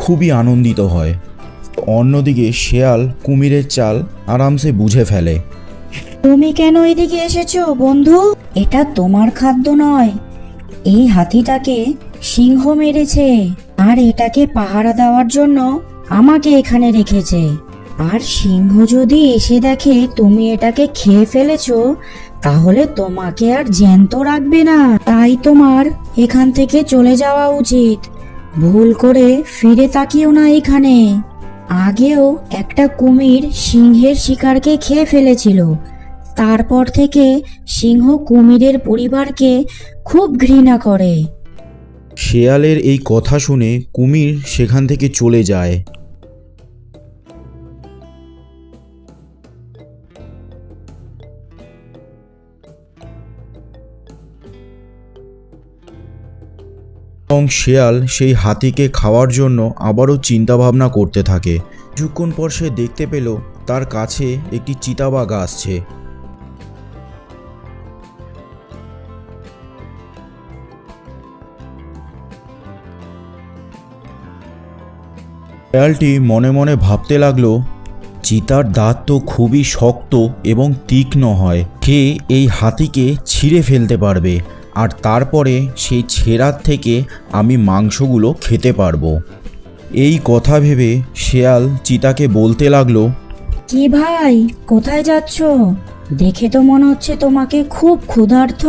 খুবই আনন্দিত হয়। অন্যদিকে শেয়াল কুমিরের চাল আরামসে বুঝে ফেলে। তুমি কেন এদিকে এসেছো বন্ধু? এটা তোমার খাদ্য নয়। এই হাতিটাকে সিংহ মেরেছে, আর এটাকে পাহারা দেওয়ার জন্য আমাকে এখানে রেখেছে। আর সিংহ যদি এসে দেখে তুমি এটাকে খেয়ে ফেলেছো, তাহলে তোমাকে আর জ্যান্ত রাখবে না। তাই তোমার এখান থেকে চলে যাওয়া উচিত। ভুল করে ফিরে তাকিও না এখানে। আগেও একটা কুমির সিংহের শিকারকে খেয়ে ফেলেছিল। তারপর থেকে সিংহ কুমিরের পরিবারকে খুব ঘৃণা করে। শেয়ালের এই কথা শুনে কুমির সেখান থেকে চলে যায়। এবং শেয়াল সেই হাতিকে খাওয়ার জন্য আবারও চিন্তাভাবনা করতে থাকে। কিছুক্ষণ পর সে দেখতে পেল তার কাছে একটি চিতাবাঘ আসছে। শেয়ালটি মনে মনে ভাবতে লাগলো, চিতার দাঁত তো খুবই শক্ত এবং তীক্ষ্ণ হয়। সে এই হাতিকে ছিঁড়ে ফেলতে পারবে, আর তারপরে সেই ছেঁড়ার থেকে আমি মাংসগুলো খেতে পারবো। এই কথা ভেবে শেয়াল চিতাকে বলতে লাগলো, কি ভাই, কোথায় যাচ্ছ? দেখে তো মনে হচ্ছে তোমাকে খুব ক্ষুধার্ত।